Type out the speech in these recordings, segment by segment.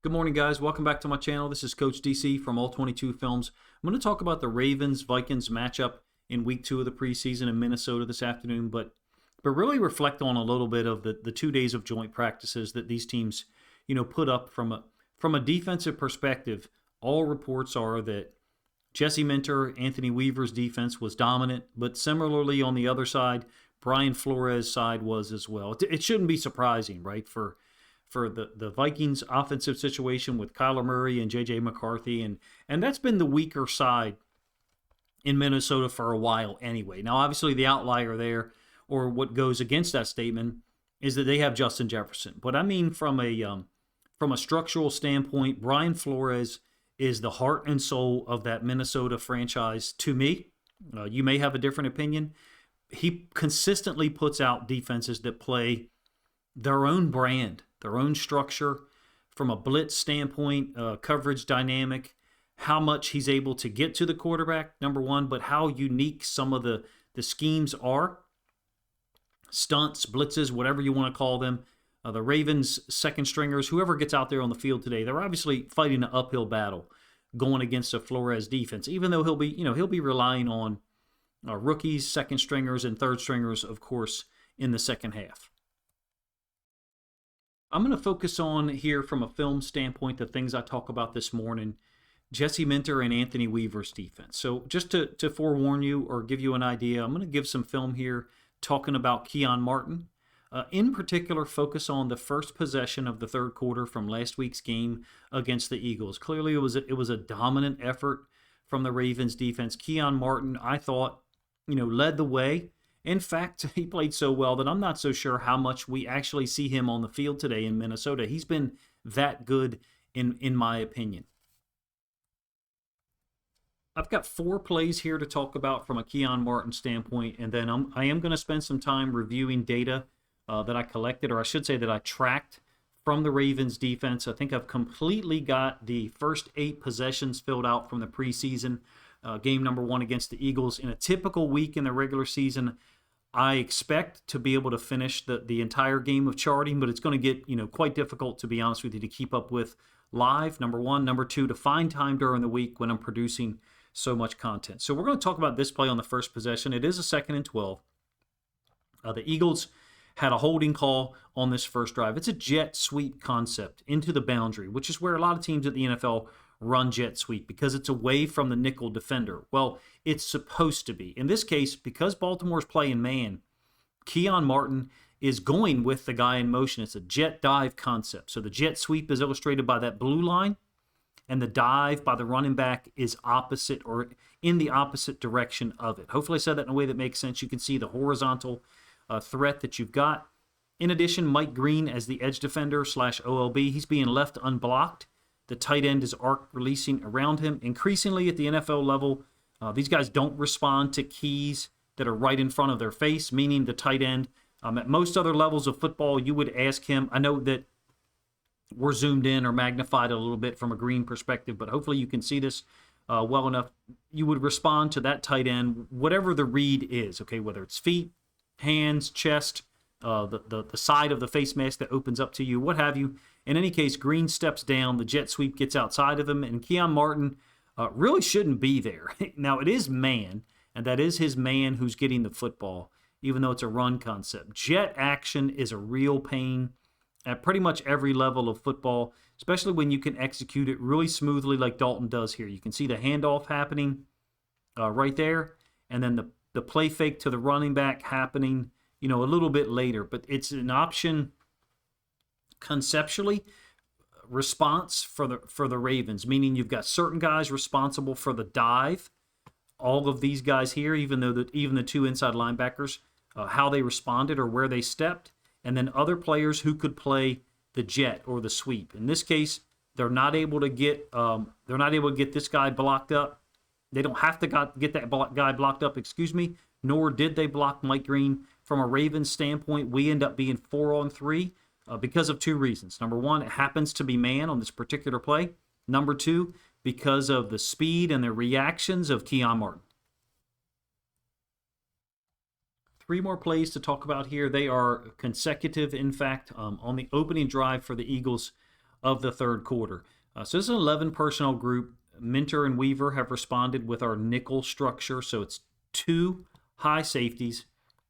Good morning, guys. Welcome back to my channel. This is Coach DC from All 22 Films. I'm going to talk about the Ravens-Vikings matchup in Week 2 of the preseason in Minnesota this afternoon, but really reflect on a little bit of the 2 days of joint practices that these teams, put up from a defensive perspective. All reports are that Jesse Minter, Anthony Weaver's defense was dominant, but similarly on the other side, Brian Flores' side was as well. It shouldn't be surprising, right, for the Vikings offensive situation with Kyler Murray and J.J. McCarthy, and that's been the weaker side in Minnesota for a while anyway. Now, obviously, the outlier there, or what goes against that statement, is that they have Justin Jefferson. But I mean, from a structural standpoint, Brian Flores is the heart and soul of that Minnesota franchise to me. You may have a different opinion. He consistently puts out defenses that play their own brand, their own structure, from a blitz standpoint, coverage dynamic, how much he's able to get to the quarterback, number one, but how unique some of the schemes are. Stunts, blitzes, whatever you want to call them. The Ravens' second stringers, whoever gets out there on the field today, they're obviously fighting an uphill battle going against a Flores defense, even though he'll be relying on rookies, second stringers, and third stringers, of course, in the second half. I'm going to focus on here from a film standpoint the things I talk about this morning, Jesse Minter and Anthony Weaver's defense. So just to forewarn you or give you an idea, I'm going to give some film here talking about Keon Martin. In particular, focus on the first possession of the third quarter from last week's game against the Eagles. Clearly, it was a dominant effort from the Ravens defense. Keon Martin, I thought, led the way. In fact, he played so well that I'm not so sure how much we actually see him on the field today in Minnesota. He's been that good in my opinion. I've got 4 plays here to talk about from a Keon Martin standpoint, and then I am going to spend some time reviewing data that I collected, or I should say that I tracked from the Ravens defense. I think I've completely got the first 8 possessions filled out from the preseason game number 1 against the Eagles. In a typical week in the regular season, I expect to be able to finish the entire game of charting, but it's going to get quite difficult, to be honest with you, to keep up with live, number 1. Number 2, to find time during the week when I'm producing so much content. So we're going to talk about this play on the first possession. It is a 2nd and 12. The Eagles had a holding call on this first drive. It's a jet sweep concept into the boundary, which is where a lot of teams at the NFL run jet sweep because it's away from the nickel defender. Well, it's supposed to be. In this case, because Baltimore's playing man, Keon Martin is going with the guy in motion. It's a jet dive concept. So the jet sweep is illustrated by that blue line, and the dive by the running back is opposite or in the opposite direction of it. Hopefully I said that in a way that makes sense. You can see the horizontal threat that you've got. In addition, Mike Green as the edge defender / OLB, he's being left unblocked. The tight end is arc releasing around him. Increasingly at the NFL level, these guys don't respond to keys that are right in front of their face, meaning the tight end. At most other levels of football, you would ask him. I know that we're zoomed in or magnified a little bit from a Green perspective, but hopefully you can see this well enough. You would respond to that tight end, whatever the read is, okay, whether it's feet, hands, chest, the side of the face mask that opens up to you, what have you. In any case, Green steps down, the jet sweep gets outside of him, and Keon Martin really shouldn't be there. Now, it is man, and that is his man who's getting the football, even though it's a run concept. Jet action is a real pain at pretty much every level of football, especially when you can execute it really smoothly like Dalton does here. You can see the handoff happening right there, and then the play fake to the running back happening a little bit later. But it's an option conceptually response for the Ravens, meaning you've got certain guys responsible for the dive. All of these guys here, even the 2 inside linebackers, how they responded or where they stepped, and then other players who could play the jet or the sweep. In this case, they're not able to get this guy blocked up. They don't have to get that guy blocked up, nor did they block Mike Green. From a Ravens standpoint, we end up being 4-on-3 because of 2 reasons. Number 1, it happens to be man on this particular play. Number 2, because of the speed and the reactions of Keon Martin. 3 more plays to talk about here. They are consecutive, in fact. On the opening drive for the Eagles, of the third quarter. So this is an 11 personnel group. Minter and Weaver have responded with our nickel structure. So it's 2 high safeties.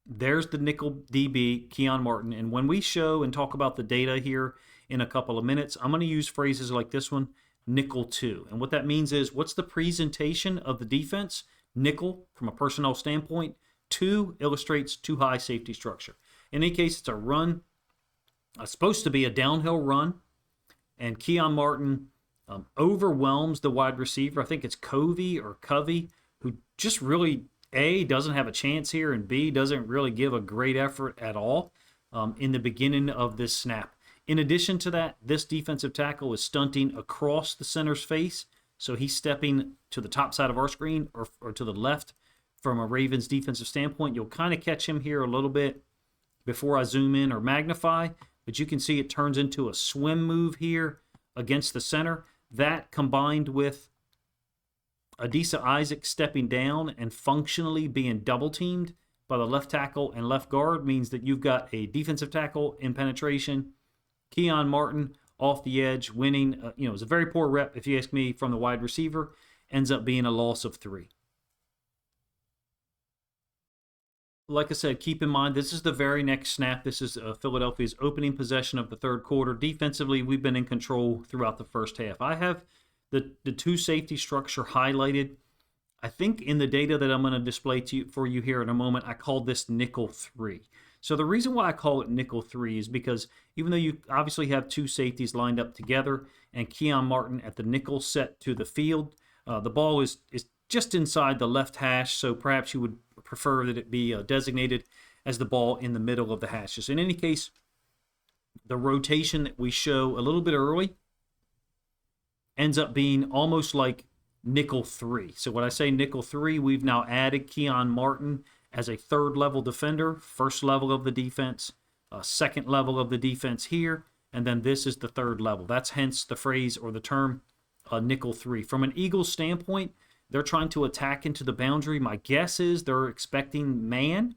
There's the nickel DB, Keon Martin. And when we show and talk about the data here in a couple of minutes, I'm going to use phrases like this one, nickel 2. And what that means is, what's the presentation of the defense? Nickel, from a personnel standpoint. 2 illustrates 2 high safety structure. In any case, it's a run. It's supposed to be a downhill run. And Keon Martin overwhelms the wide receiver. I think it's Covey, who just really, A, doesn't have a chance here, and B, doesn't really give a great effort at all in the beginning of this snap. In addition to that, this defensive tackle is stunting across the center's face, so he's stepping to the top side of our screen or to the left from a Ravens defensive standpoint. You'll kind of catch him here a little bit before I zoom in or magnify, but you can see it turns into a swim move here against the center. That combined with Adisa Isaac stepping down and functionally being double teamed by the left tackle and left guard means that you've got a defensive tackle in penetration, Keon Martin off the edge winning. It was a very poor rep, if you ask me, from the wide receiver. Ends up being a loss of 3. Like I said, keep in mind, this is the very next snap. This is Philadelphia's opening possession of the third quarter. Defensively, we've been in control throughout the first half. I have the 2 safety structure highlighted. I think in the data that I'm going to display for you here in a moment, I called this nickel 3. So the reason why I call it nickel 3 is because even though you obviously have 2 safeties lined up together and Keon Martin at the nickel set to the field, the ball is just inside the left hash, so perhaps you would prefer that it be designated as the ball in the middle of the hashes. In any case, the rotation that we show a little bit early ends up being almost like nickel 3. So when I say nickel 3, we've now added Keon Martin as a 3rd level defender, 1st level of the defense, 2nd level of the defense here, and then this is the 3rd level. That's hence the phrase or the term nickel 3. From an Eagles standpoint, they're trying to attack into the boundary. My guess is they're expecting man,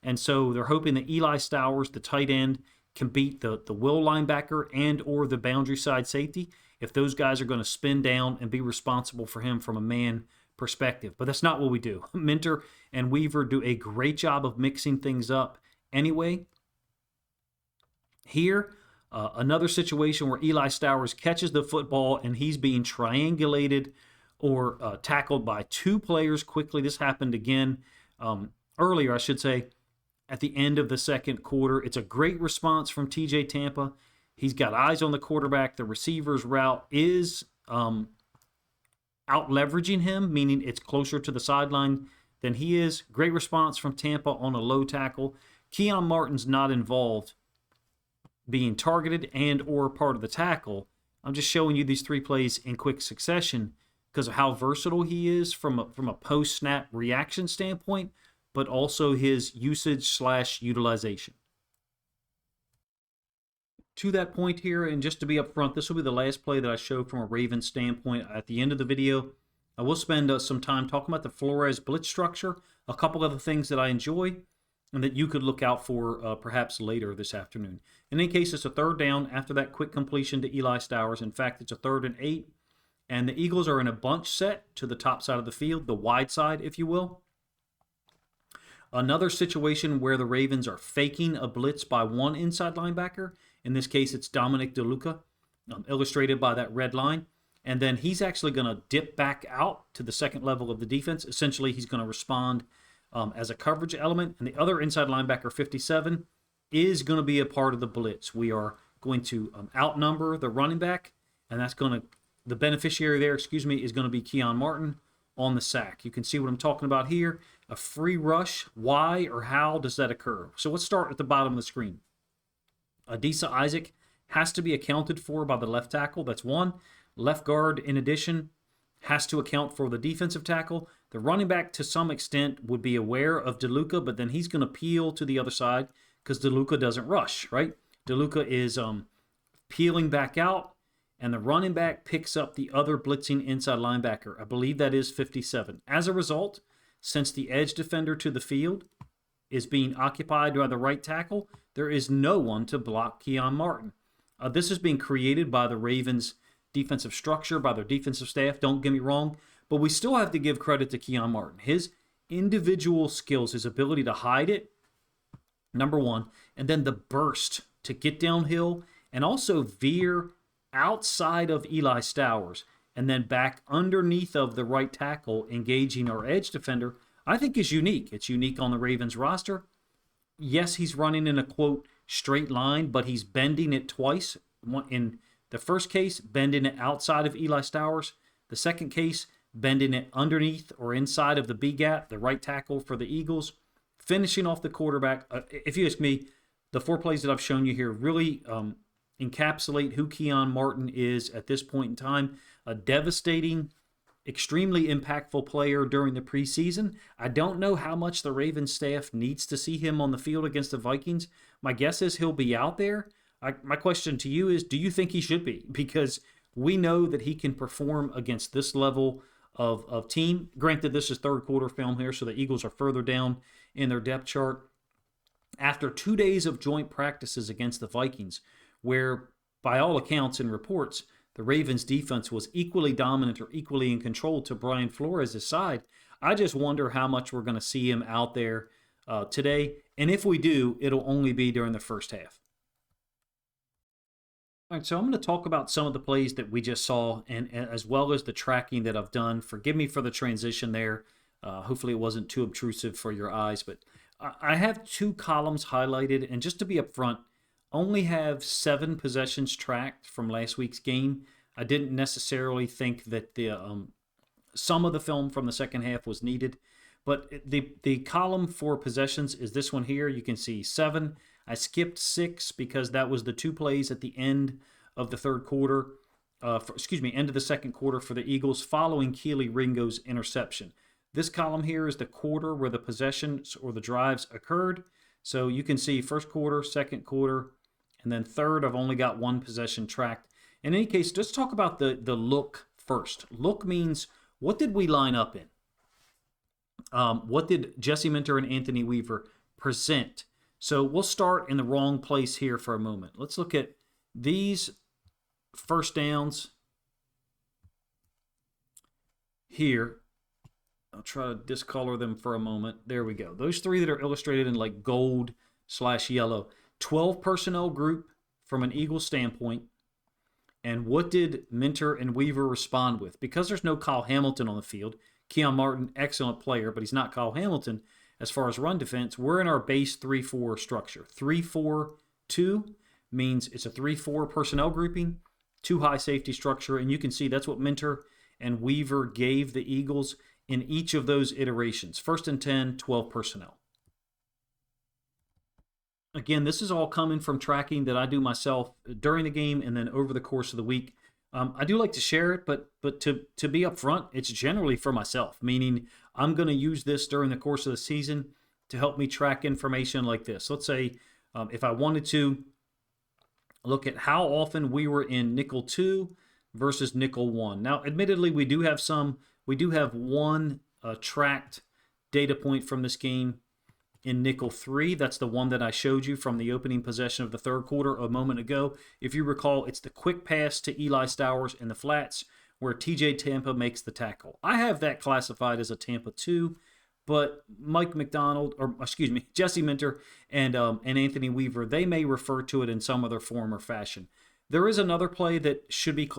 and so they're hoping that Eli Stowers, the tight end, can beat the will linebacker and or the boundary side safety if those guys are going to spin down and be responsible for him from a man perspective. But that's not what we do. Minter and Weaver do a great job of mixing things up anyway. Here, another situation where Eli Stowers catches the football and he's being triangulated or tackled by 2 players quickly. This happened again earlier, I should say, at the end of the second quarter. It's a great response from TJ Tampa. He's got eyes on the quarterback. The receiver's route is out leveraging him, meaning it's closer to the sideline than he is. Great response from Tampa on a low tackle. Keon Martin's not involved being targeted and or part of the tackle. I'm just showing you these 3 plays in quick succession because of how versatile he is from a post-snap reaction standpoint, but also his usage/utilization. To that point here, and just to be upfront, this will be the last play that I show from a Ravens standpoint. At the end of the video, I will spend some time talking about the Flores blitz structure, a couple other things that I enjoy, and that you could look out for perhaps later this afternoon. In any case, it's a 3rd down after that quick completion to Eli Stowers. In fact, it's a 3rd and 8. And the Eagles are in a bunch set to the top side of the field, the wide side, if you will. Another situation where the Ravens are faking a blitz by 1 inside linebacker. In this case, it's Dominic DeLuca, illustrated by that red line. And then he's actually going to dip back out to the 2nd level of the defense. Essentially, he's going to respond as a coverage element. And the other inside linebacker, 57, is going to be a part of the blitz. We are going to outnumber the running back, and that's going to the beneficiary there, is going to be Keon Martin on the sack. You can see what I'm talking about here. A free rush. Why or how does that occur? So let's start at the bottom of the screen. Adisa Isaac has to be accounted for by the left tackle. That's 1. Left guard, in addition, has to account for the defensive tackle. The running back, to some extent, would be aware of DeLuca, but then he's going to peel to the other side because DeLuca doesn't rush, right? DeLuca is peeling back out, and the running back picks up the other blitzing inside linebacker. I believe that is 57. As a result, since the edge defender to the field is being occupied by the right tackle, there is no one to block Keon Martin. This is being created by the Ravens' defensive structure, by their defensive staff, don't get me wrong. But we still have to give credit to Keon Martin. His individual skills, his ability to hide it, number one, and then the burst to get downhill and also veer outside of Eli Stowers and then back underneath of the right tackle, engaging our edge defender, I think is unique. It's unique on the Ravens roster. Yes, he's running in a, quote, straight line, but he's bending it twice. In the first case, bending it outside of Eli Stowers. The second case, bending it underneath or inside of the B gap, the right tackle for the Eagles. Finishing off the quarterback. If you ask me, the 4 plays that I've shown you here really encapsulate who Keon Martin is at this point in time. A devastating, extremely impactful player during the preseason. I don't know how much the Ravens staff needs to see him on the field against the Vikings. My guess is he'll be out there. My question to you is, do you think he should be? Because we know that he can perform against this level of team. Granted, this is third quarter film here, so the Eagles are further down in their depth chart. After 2 days of joint practices against the Vikings, where by all accounts and reports, the Ravens defense was equally dominant or equally in control to Brian Flores' side, I just wonder how much we're going to see him out there today. And if we do, it'll only be during the first half. All right, so I'm going to talk about some of the plays that we just saw, and as well as the tracking that I've done. Forgive me for the transition there. Hopefully it wasn't too obtrusive for your eyes, but I have 2 columns highlighted, and just to be upfront, only have 7 possessions tracked from last week's game. I didn't necessarily think that the some of the film from the second half was needed, but the column for possessions is this one here. You can see 7. I skipped 6 because that was the 2 plays at the end of the third quarter, end of the second quarter for the Eagles following Keely Ringo's interception. This column here is the quarter where the possessions or the drives occurred. So you can see first quarter, second quarter, and then third, I've only got 1 possession tracked. In any case, let's talk about the look first. Look means, what did we line up in? What did Jesse Minter and Anthony Weaver present? So we'll start in the wrong place here for a moment. Let's look at these first downs here. I'll try to discolor them for a moment. There we go. Those 3 that are illustrated in like gold/yellow. 12 personnel group from an Eagles standpoint. And what did Minter and Weaver respond with? Because there's no Kyle Hamilton on the field. Keon Martin, excellent player, but he's not Kyle Hamilton as far as run defense. We're in our base 3-4 structure. 3-4-2 means it's a 3-4 personnel grouping, 2 high safety structure, and you can see that's what Minter and Weaver gave the Eagles in each of those iterations. 1st and 10, 12 personnel. Again, this is all coming from tracking that I do myself during the game and then over the course of the week. I do like to share it, but to be upfront, it's generally for myself, meaning I'm going to use this during the course of the season to help me track information like this. Let's say if I wanted to look at how often we were in nickel 2 versus nickel 1. Now, admittedly, we do have 1 tracked data point from this game in nickel 3. That's the one that I showed you from the opening possession of the third quarter a moment ago. If you recall, it's the quick pass to Eli Stowers in the flats where TJ Tampa makes the tackle. I have that classified as a Tampa 2, but Jesse Minter and Anthony Weaver, they may refer to it in some other form or fashion. There is another play that should be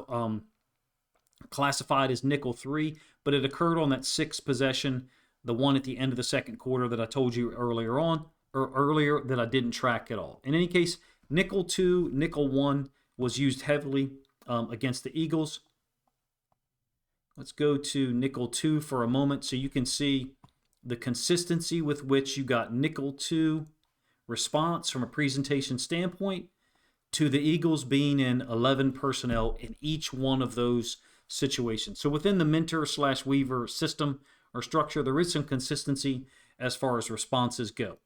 classified as nickel 3, but it occurred on that 6th possession, the one at the end of the second quarter that I told you earlier that I didn't track at all. In any case, nickel 2, nickel 1 was used heavily against the Eagles. Let's go to nickel 2 for a moment so you can see the consistency with which you got nickel 2 response from a presentation standpoint to the Eagles being in 11 personnel in each one of those situations. So within the Minter/Weaver system or structure, there is some consistency as far as responses go.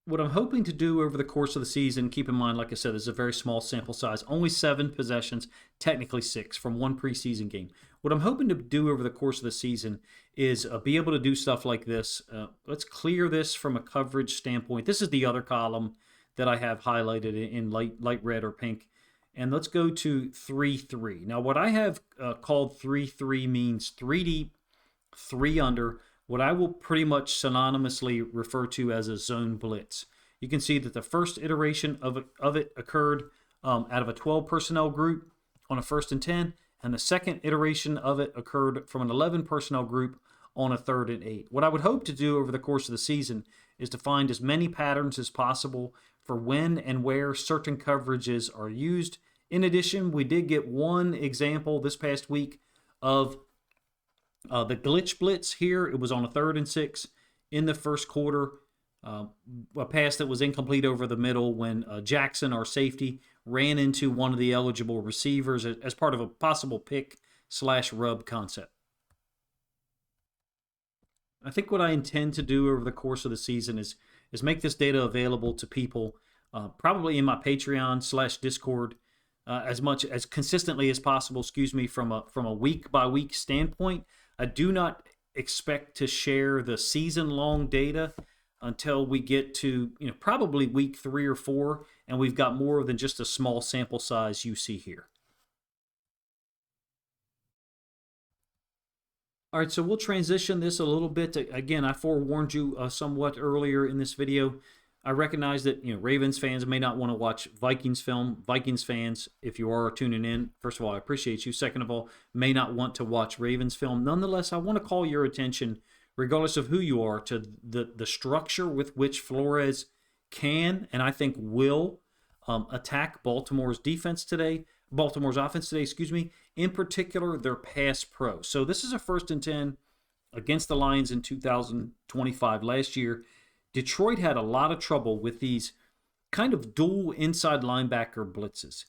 What I'm hoping to do over the course of the season, keep in mind, like I said, this is a very small sample size, only 7 possessions, technically 6 from 1 preseason game. What I'm hoping to do over the course of the season is be able to do stuff like this. Let's clear this from a coverage standpoint. This is the other column that I have highlighted in light red or pink. And let's go to 3-3. Now, what I have called 3-3 means 3 deep, 3 under, what I will pretty much synonymously refer to as a zone blitz. You can see that the first iteration of it occurred out of a 12 personnel group on a 1st and 10, and the second iteration of it occurred from an 11 personnel group on a 3rd and 8. What I would hope to do over the course of the season is to find as many patterns as possible for when and where certain coverages are used. In addition, we did get one example this past week of the glitch blitz here. It was on a 3rd and 6 in the first quarter. A pass that was incomplete over the middle when Jackson, our safety, ran into one of the eligible receivers as part of a possible pick/rub concept. I think what I intend to do over the course of the season is make this data available to people, probably in my Patreon/Discord, as much as consistently as possible. From a week by week standpoint. I do not expect to share the season long data until we get to probably week 3 or 4, and we've got more than just a small sample size you see here. All right, so we'll transition this a little bit. Again, I forewarned you somewhat earlier in this video. I recognize that Ravens fans may not want to watch Vikings film. Vikings fans, if you are tuning in, first of all, I appreciate you. Second of all, may not want to watch Ravens film. Nonetheless, I want to call your attention, regardless of who you are, to the structure with which Flores can and I think will attack Baltimore's offense today. In particular, their pass pro. So this is a 1st and 10 against the Lions in 2025. Last year, Detroit had a lot of trouble with these kind of dual inside linebacker blitzes,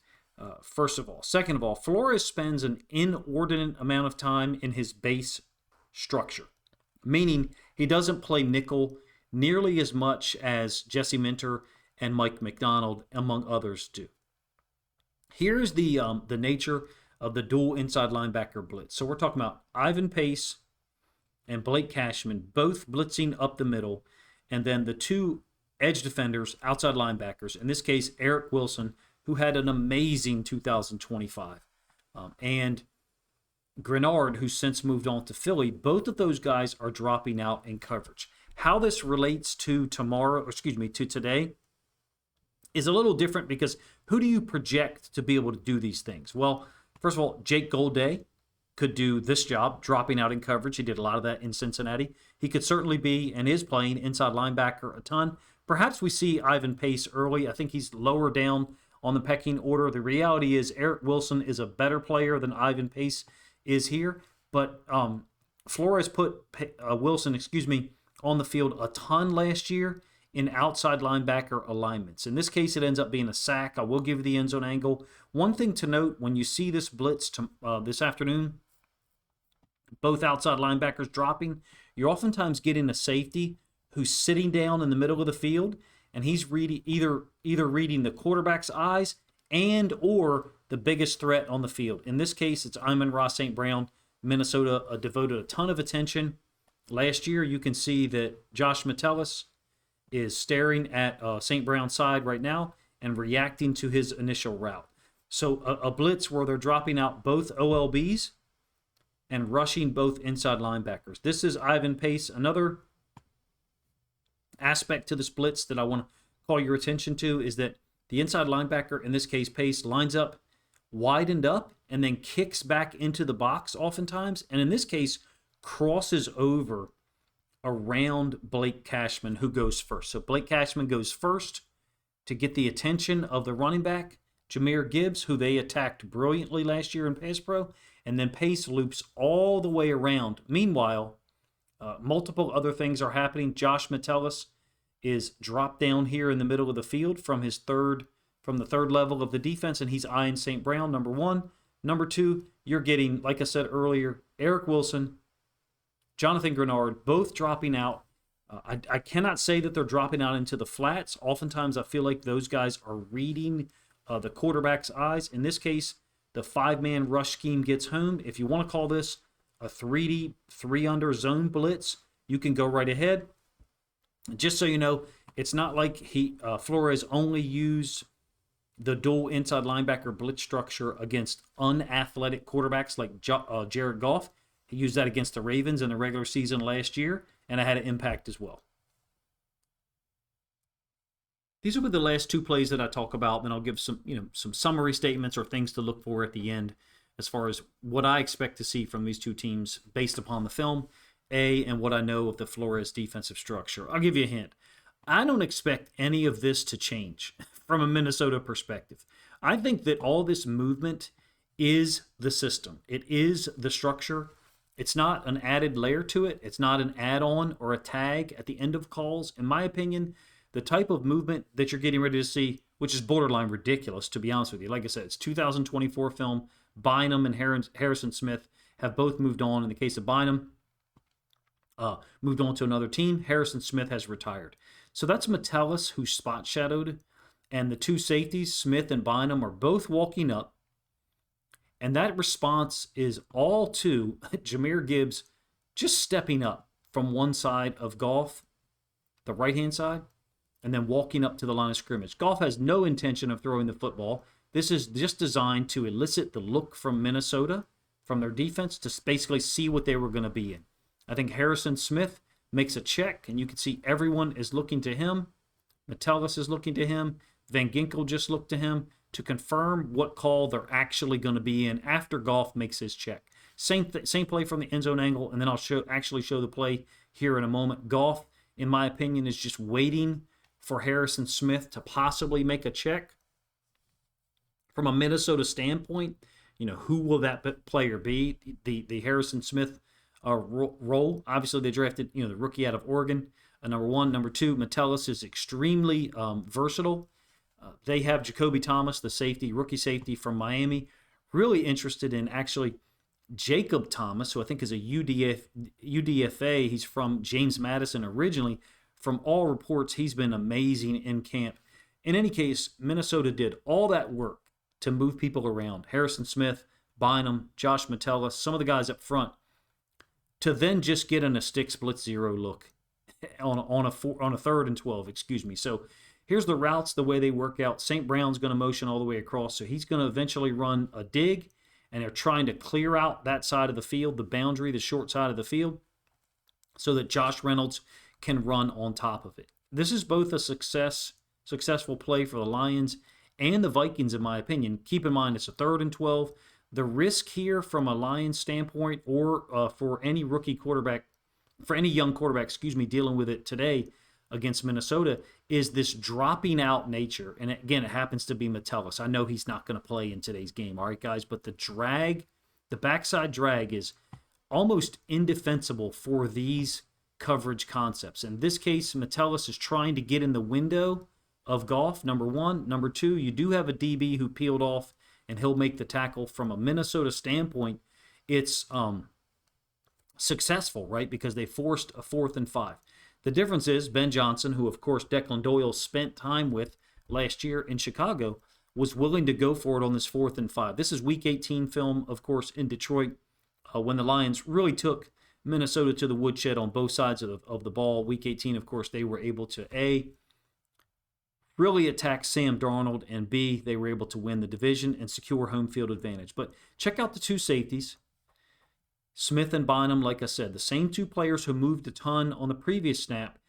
first of all. Second of all, Flores spends an inordinate amount of time in his base structure, meaning he doesn't play nickel nearly as much as Jesse Minter and Mike McDonald, among others, do. Here's the nature of the dual inside linebacker blitz. So we're talking about Ivan Pace and Blake Cashman both blitzing up the middle, and then the 2 edge defenders, outside linebackers, in this case, Eric Wilson, who had an amazing 2025, and Grenard, who's since moved on to Philly. Both of those guys are dropping out in coverage. How this relates to today is a little different, because who do you project to be able to do these things? Well, first of all, Jake Golday could do this job, dropping out in coverage. He did a lot of that in Cincinnati. He could certainly be, and is playing, inside linebacker a ton. Perhaps we see Ivan Pace early. I think he's lower down on the pecking order. The reality is Eric Wilson is a better player than Ivan Pace is here. But Flores put Wilson on the field a ton last year in outside linebacker alignments. In this case, it ends up being a sack. I will give you the end zone angle. One thing to note, when you see this blitz this afternoon, both outside linebackers dropping, you're oftentimes getting a safety who's sitting down in the middle of the field, and he's either reading the quarterback's eyes and or the biggest threat on the field. In this case, it's Amon-Ra St. Brown. Minnesota devoted a ton of attention. Last year, you can see that Josh Metellus is staring at St. Brown's side right now and reacting to his initial route. So a blitz where they're dropping out both OLBs and rushing both inside linebackers. This is Ivan Pace. Another aspect to this blitz that I want to call your attention to is that the inside linebacker, in this case Pace, lines up widened up and then kicks back into the box oftentimes, and in this case crosses over around Blake Cashman, who goes first. So Blake Cashman goes first to get the attention of the running back, Jahmyr Gibbs, who they attacked brilliantly last year in pass pro, and then Pace loops all the way around. Meanwhile, multiple other things are happening. Josh Metellus is dropped down here in the middle of the field from the third level of the defense, and he's eyeing St. Brown, number one. Number two, you're getting, like I said earlier, Eric Wilson, Jonathan Grenard, both dropping out. I cannot say that they're dropping out into the flats. Oftentimes, I feel like those guys are reading the quarterback's eyes. In this case, the 5-man rush scheme gets home. If you want to call this a 3D, 3-under zone blitz, you can go right ahead. Just so you know, It's not like Flores only used the dual inside linebacker blitz structure against unathletic quarterbacks like Jared Goff. He used that against the Ravens in the regular season last year, and it had an impact as well. These will be the last two plays that I talk about. Then I'll give some summary statements or things to look for at the end as far as what I expect to see from these two teams based upon the film, and what I know of the Flores defensive structure. I'll give you a hint. I don't expect any of this to change from a Minnesota perspective. I think that all this movement is the system. It is the structure. It's not an added layer to it. It's not an add-on or a tag at the end of calls. In my opinion, the type of movement that you're getting ready to see, which is borderline ridiculous, to be honest with you. Like I said, it's 2024 film. Bynum and Harrison Smith have both moved on. In the case of Bynum, moved on to another team. Harrison Smith has retired. So that's Metellus, who spot shadowed, and the two safeties, Smith and Bynum, are both walking up. And that response is all to Jahmyr Gibbs just stepping up from one side of Goff, the right-hand side, and then walking up to the line of scrimmage. Goff has no intention of throwing the football. This is just designed to elicit the look from Minnesota, from their defense, to basically see what they were going to be in. I think Harrison Smith makes a check, and you can see everyone is looking to him. Metellus is looking to him. Van Ginkel just looked to him to confirm what call they're actually going to be in after Goff makes his check. Same play from the end zone angle, and then I'll actually show the play here in a moment. Goff, in my opinion, is just waiting for Harrison Smith to possibly make a check. From a Minnesota standpoint, who will that player be? The Harrison Smith role. Obviously, they drafted the rookie out of Oregon. Number one. Number two, Metellus is extremely versatile. They have Jacoby Thomas, the safety, rookie safety from Miami. Really interested in actually Jacob Thomas, who I think is a UDFA. He's from James Madison originally. From all reports, he's been amazing in camp. In any case, Minnesota did all that work to move people around. Harrison Smith, Bynum, Josh Metellus, some of the guys up front, to then just get in a stick split zero look on a 3rd and 12. So here's the routes, the way they work out. St. Brown's going to motion all the way across, so he's going to eventually run a dig, and they're trying to clear out that side of the field, the boundary, the short side of the field, so that Josh Reynolds can run on top of it. This is both a successful play for the Lions and the Vikings, in my opinion. Keep in mind, it's a 3rd and 12. The risk here from a Lions standpoint, or for any rookie quarterback, for any young quarterback, dealing with it today against Minnesota, is this dropping out nature. And again, it happens to be Metellus. I know he's not going to play in today's game, all right, guys? But the backside drag is almost indefensible for these coverage concepts. In this case, Metellus is trying to get in the window of Goff, number one. Number two, you do have a DB who peeled off, and he'll make the tackle. From a Minnesota standpoint, it's successful, right? Because they forced a 4th and 5. The difference is Ben Johnson, who of course Declan Doyle spent time with last year in Chicago, was willing to go for it on this 4th and 5. This is Week 18 film, of course, in Detroit, when the Lions really took Minnesota to the woodshed on both sides of the ball. Week 18, of course, they were able to A, really attack Sam Darnold, and B, they were able to win the division and secure home field advantage. But check out the two safeties, Smith and Bynum. Like I said, the same two players who moved a ton on the previous snap.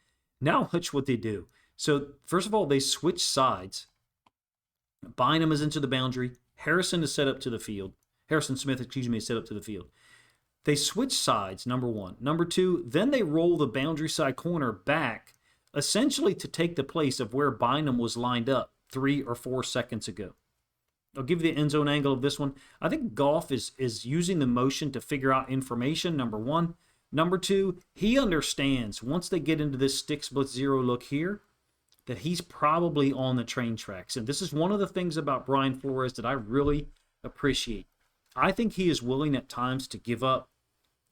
Now watch what they do. So first of all, they switch sides. Bynum is into the boundary. Harrison is set up to the field. Harrison Smith, is set up to the field. They switch sides, number one. Number two, then they roll the boundary side corner back, essentially to take the place of where Bynum was lined up 3 or 4 seconds ago. I'll give you the end zone angle of this one. I think Goff is using the motion to figure out information, number one. Number two, he understands once they get into this stick split zero look here, that he's probably on the train tracks. And this is one of the things about Brian Flores that I really appreciate. I think he is willing at times to give up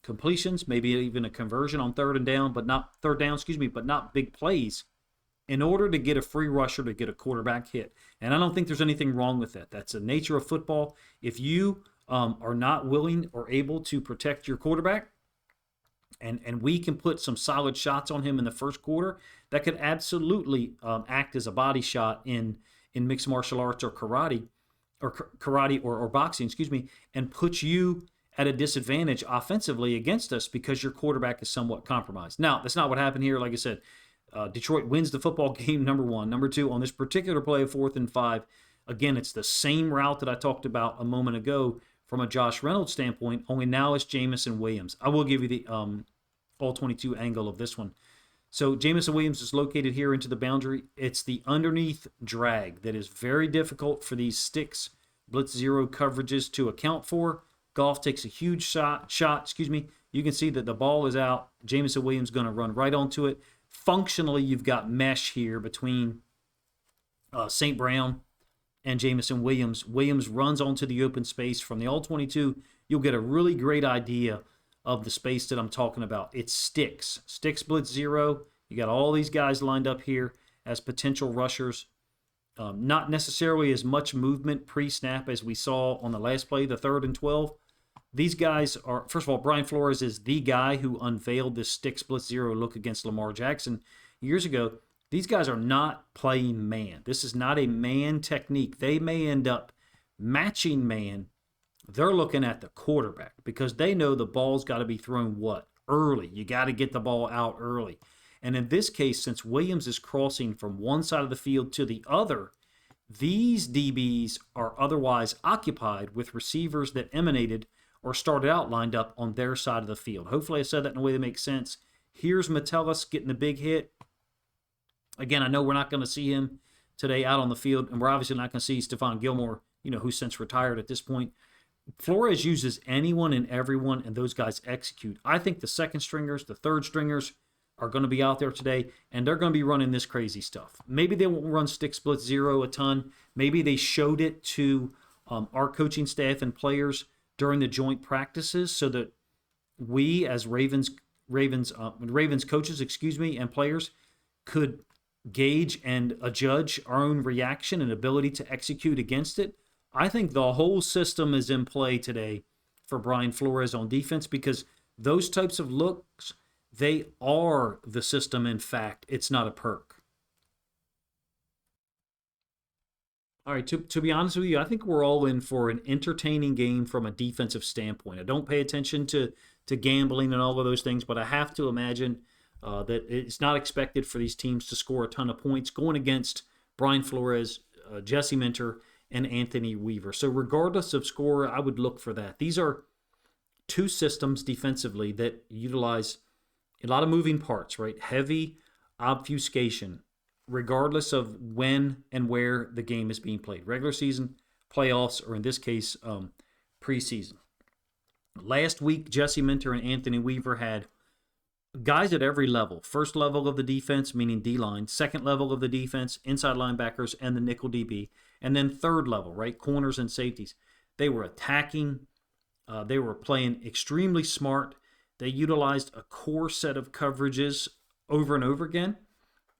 completions, maybe even a conversion on third down, but not big plays, in order to get a free rusher to get a quarterback hit. And I don't think there's anything wrong with that. That's the nature of football. If you are not willing or able to protect your quarterback, and we can put some solid shots on him in the first quarter that could absolutely act as a body shot in mixed martial arts or karate or boxing, excuse me, and put you at a disadvantage offensively against us because your quarterback is somewhat compromised. Now, that's not what happened here. Like I said, Detroit wins the football game, number one. Number two, on this particular play of 4th and 5, again, it's the same route that I talked about a moment ago from a Josh Reynolds standpoint, only now it's Jamison Williams. I will give you the all-22 angle of this one. So Jamison Williams is located here into the boundary. It's the underneath drag that is very difficult for these sticks blitz zero coverages to account for. Goff takes a huge shot. You can see that the ball is out. Jamison Williams going to run right onto it. Functionally, you've got mesh here between St. Brown and Jamison Williams. Williams runs onto the open space. From the all-22, you'll get a really great idea of the space that I'm talking about. It's sticks. Sticks blitz zero. You got all these guys lined up here as potential rushers. Not necessarily as much movement pre-snap as we saw on the last play, the 3rd and 12. These guys are, first of all, Brian Flores is the guy who unveiled this sticks blitz zero look against Lamar Jackson years ago. These guys are not playing man. This is not a man technique. They may end up matching man. They're looking at the quarterback because they know the ball's got to be thrown early. You got to get the ball out early. And in this case, since Williams is crossing from one side of the field to the other, these DBs are otherwise occupied with receivers that emanated or started out lined up on their side of the field. Hopefully I said that in a way that makes sense. Here's Metellus getting the big hit. Again, I know we're not going to see him today out on the field, and we're obviously not going to see Stephon Gilmore, who's since retired at this point. Flores uses anyone and everyone, and those guys execute. I think the second stringers, the third stringers are going to be out there today, and they're going to be running this crazy stuff. Maybe they won't run stick split zero a ton. Maybe they showed it to our coaching staff and players during the joint practices so that we as Ravens coaches, and players could gauge and adjudge our own reaction and ability to execute against it. I think the whole system is in play today for Brian Flores on defense because those types of looks, they are the system. In fact, it's not a perk. All right, to be honest with you, I think we're all in for an entertaining game from a defensive standpoint. I don't pay attention to gambling and all of those things, but I have to imagine that it's not expected for these teams to score a ton of points going against Brian Flores, Jesse Minter, and Anthony Weaver. So regardless of score, I would look for that. These are two systems defensively that utilize a lot of moving parts, right? Heavy obfuscation, regardless of when and where the game is being played. Regular season, playoffs, or in this case, preseason. Last week, Jesse Minter and Anthony Weaver had guys at every level. First level of the defense, meaning D-line. Second level of the defense, inside linebackers and the nickel DB. And then third level, right, corners and safeties. They were attacking. They were playing extremely smart. They utilized a core set of coverages over and over again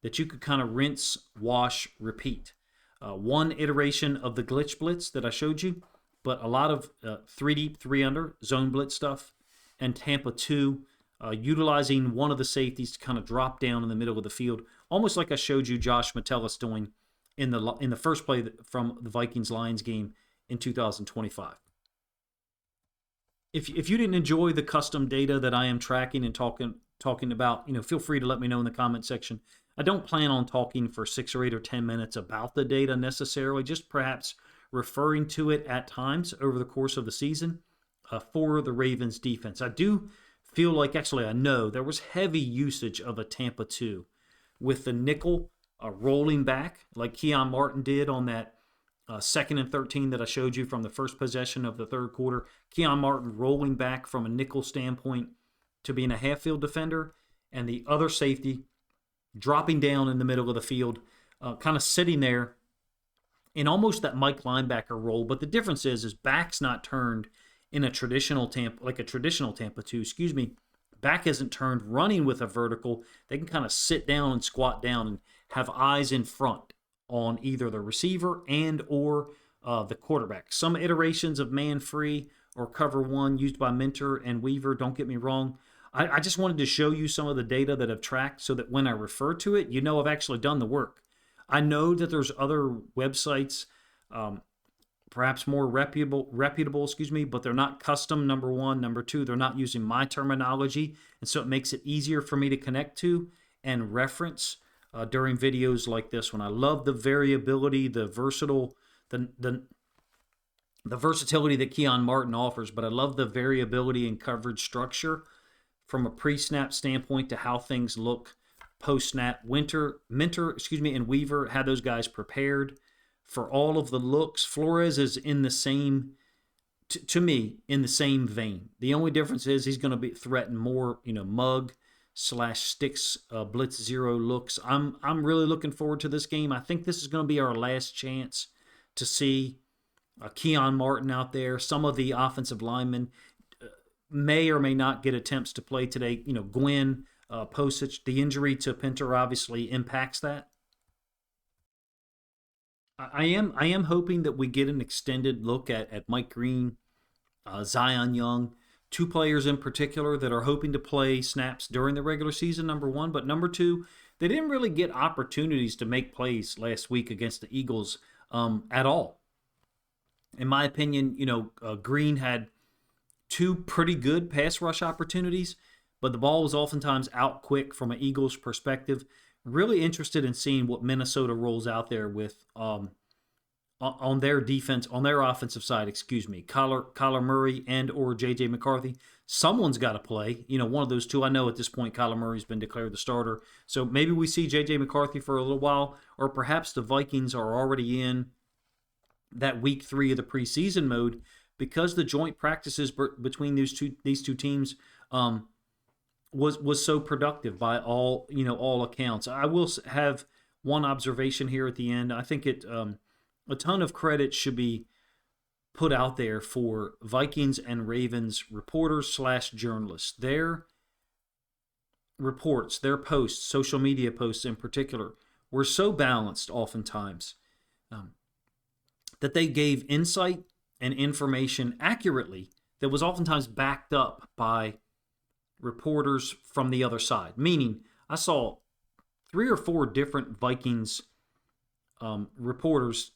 that you could kind of rinse, wash, repeat. One iteration of the glitch blitz that I showed you, but a lot of 3 deep, 3 under, zone blitz stuff, and Tampa 2, utilizing one of the safeties to kind of drop down in the middle of the field, almost like I showed you Josh Metellus doing in the first play from the Vikings-Lions game in 2025. If you didn't enjoy the custom data that I am tracking and talking about, feel free to let me know in the comment section. I don't plan on talking for 6 or 8 or 10 minutes about the data necessarily, just perhaps referring to it at times over the course of the season for the Ravens defense. I do feel like, actually I know, there was heavy usage of a Tampa 2 with the nickel rolling back like Keon Martin did on that 2nd and 13 that I showed you from the first possession of the third quarter. Keon Martin rolling back from a nickel standpoint to being a half-field defender, and the other safety dropping down in the middle of the field, kind of sitting there in almost that Mike linebacker role. But the difference is back's not turned in a traditional Tampa 2, Back isn't turned running with a vertical. They can kind of sit down and squat down and have eyes in front on either the receiver and or the quarterback. Some iterations of man free or cover one used by Minter and Weaver, don't get me wrong. I just wanted to show you some of the data that I've tracked so that when I refer to it, you know I've actually done the work. I know that there's other websites, perhaps more reputable, excuse me, but they're not custom, number one. Number two, they're not using my terminology, and so it makes it easier for me to connect to and reference during videos like this one. I love the variability, the versatility that Keon Martin offers, but I love the variability in coverage structure from a pre-snap standpoint to how things look post-snap. Minter, and Weaver had those guys prepared for all of the looks. Flores is in the same, to me, in the same vein. The only difference is he's going to be threaten more, mug / sticks, blitz zero looks. I'm really looking forward to this game. I think this is going to be our last chance to see Keon Martin out there. Some of the offensive linemen may or may not get attempts to play today. Gwynn, Posich, the injury to Pinter obviously impacts that. I am hoping that we get an extended look at Mike Green, Zion Young, two players in particular that are hoping to play snaps during the regular season, number one. But number two, they didn't really get opportunities to make plays last week against the Eagles at all. In my opinion, Green had two pretty good pass rush opportunities, but the ball was oftentimes out quick from an Eagles perspective. Really interested in seeing what Minnesota rolls out there with on their defense, on their offensive side, Kyler Murray and or J.J. McCarthy. Someone's got to play, one of those two. I know at this point Kyler Murray's been declared the starter, so maybe we see J.J. McCarthy for a little while, or perhaps the Vikings are already in that week 3 of the preseason mode, because the joint practices between these two teams was so productive by all accounts. I will have one observation here at the end. I think a ton of credit should be put out there for Vikings and Ravens reporters / journalists. Their reports, their posts, social media posts in particular, were so balanced oftentimes that they gave insight and information accurately that was oftentimes backed up by reporters from the other side. Meaning, I saw 3 or 4 different Vikings reporters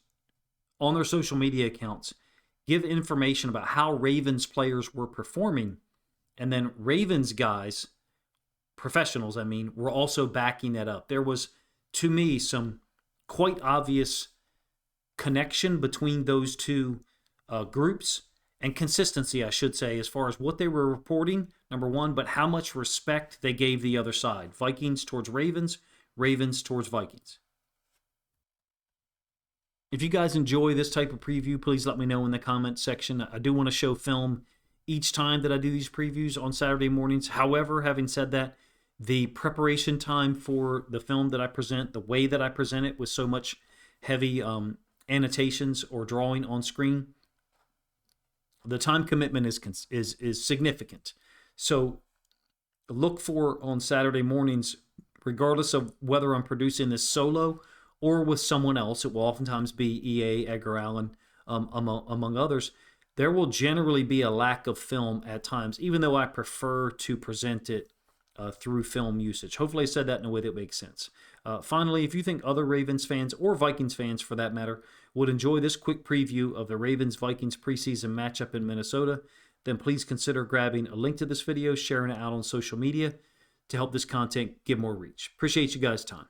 on their social media accounts give information about how Ravens players were performing, and then Ravens guys, professionals, were also backing that up. There was, to me, some quite obvious connection between those two groups, and consistency, I should say, as far as what they were reporting, number one, but how much respect they gave the other side. Vikings towards Ravens, Ravens towards Vikings. If you guys enjoy this type of preview, please let me know in the comments section. I do want to show film each time that I do these previews on Saturday mornings. However, having said that, the preparation time for the film that I present, the way that I present it with so much heavy annotations or drawing on screen, the time commitment is significant. So look for on Saturday mornings, regardless of whether I'm producing this solo or with someone else, it will oftentimes be EA, Edgar Allan, among others. There will generally be a lack of film at times, even though I prefer to present it through film usage. Hopefully I said that in a way that makes sense. Finally, if you think other Ravens fans, or Vikings fans for that matter, would enjoy this quick preview of the Ravens-Vikings preseason matchup in Minnesota, then please consider grabbing a link to this video, sharing it out on social media to help this content get more reach. Appreciate you guys' time.